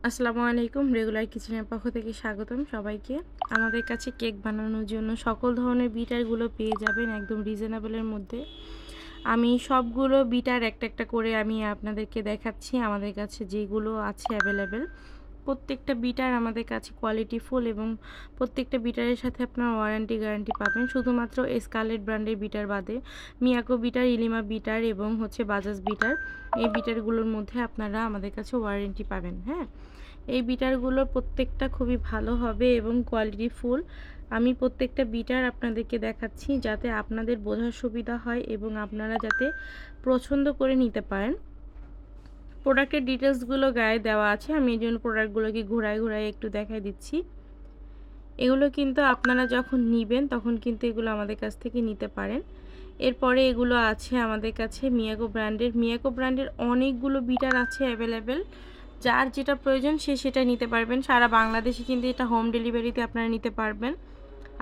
আসসালামু আলাইকুম। রেগুলার কিচেনের পক্ষ থেকে স্বাগতম সবাইকে। আমাদের কাছে কেক বানানোর জন্য সকল ধরনের বিটারগুলো পেয়ে যাবেন একদম রিজনেবলের মধ্যে। আমি সবগুলো বিটার একটা একটা করে আমি আপনাদেরকে দেখাচ্ছি আমাদের কাছে যেগুলো আছে অ্যাভেলেবেল। প্রত্যেকটা বিটার আমাদের কাছে কোয়ালিটিফুল এবং প্রত্যেকটা বিটারের সাথে আপনার ওয়ারেন্টি গ্যারান্টি পাবেন। শুধুমাত্র স্কারলেট ব্র্যান্ডের বিটার বাদে মিয়াকো বিটার, ইলিমা বিটার এবং বাজাজ বিটার, এই বিটারগুলোর মধ্যে আপনারা আমাদের কাছে ওয়ারেন্টি পাবেন। হ্যাঁ, এই বিটারগুলোর প্রত্যেকটা খুবই ভালো হবে এবং কোয়ালিটিফুল। আমি প্রত্যেকটা বিটার আপনাদেরকে দেখাচ্ছি যাতে আপনাদের বোঝার সুবিধা হয় এবং আপনারা যাতে পছন্দ করে নিতে পারেন। প্রোডাক্টের ডিটেলসগুলো গায়ে দেওয়া আছে, আমি এই জন্য প্রোডাক্টগুলোকে ঘুরায় ঘুরায় একটু দেখাই দিচ্ছি। এগুলো কিন্তু আপনারা যখন নিবেন তখন কিন্তু এগুলো আমাদের কাছ থেকে নিতে পারেন। এরপরে এগুলো আছে আমাদের কাছে মিয়াকো ব্র্যান্ডের অনেকগুলো বিটার আছে অ্যাভেলেবেল। যার যেটা প্রয়োজন সে সেটা নিতে পারবেন। সারা বাংলাদেশে কিন্তু এটা হোম ডেলিভারিতে আপনারা নিতে পারবেন।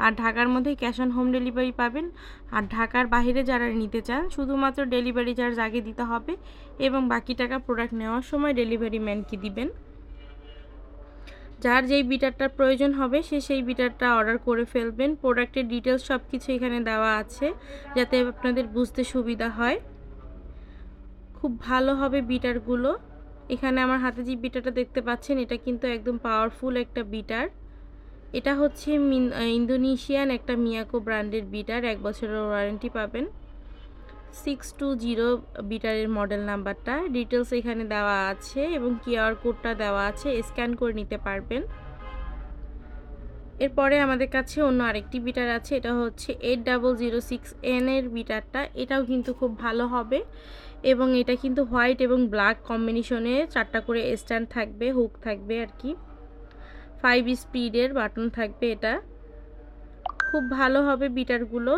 আর ঢাকার মধ্যে ক্যাশ অন হোম ডেলিভারি পাবেন। আর ঢাকার বাইরে যারা নিতে চান শুধুমাত্র ডেলিভারি চার্জ আগে দিতে হবে এবং বাকি টাকা প্রোডাক্ট নেওয়ার সময় ডেলিভারি ম্যানকে দিবেন। যার যেই বিটারটার প্রয়োজন হবে সে সেই বিটারটা অর্ডার করে ফেলবেন। প্রোডাক্টের ডিটেলস সব কিছু এখানে দেওয়া আছে যাতে আপনাদের বুঝতে সুবিধা হয়। খুব ভালো হবে বিটারগুলো। এখানে আমার হাতে যে বিটারটা দেখতে পাচ্ছেন এটা কিন্তু একদম পাওয়ারফুল একটা বিটার। এটা হচ্ছে ইন্দোনেশিয়ান একটা মিয়াকো ব্র্যান্ডের বিটার, 1 বছরের ওয়ারেন্টি পাবেন। 620 বিটারের মডেল নাম্বারটা, ডিটেলস এখানে দেওয়া আছে এবং কিউআর কোডটা দেওয়া আছে, স্ক্যান করে নিতে পারবেন। এরপরে আমাদের কাছে অন্য আরেকটি বিটার আছে, এটা হচ্ছে 8006N এর বিটারটা। এটাও কিন্তু খুব ভালো হবে এবং এটা কিন্তু হোয়াইট এবং ব্ল্যাক কম্বিনেশনে 4টা করে স্ট্যান্ড থাকবে, হুক থাকবে আর কি। 5 স্পিডের বাটন থাকবে। এটা খুব ভালো হবে বিটারগুলো।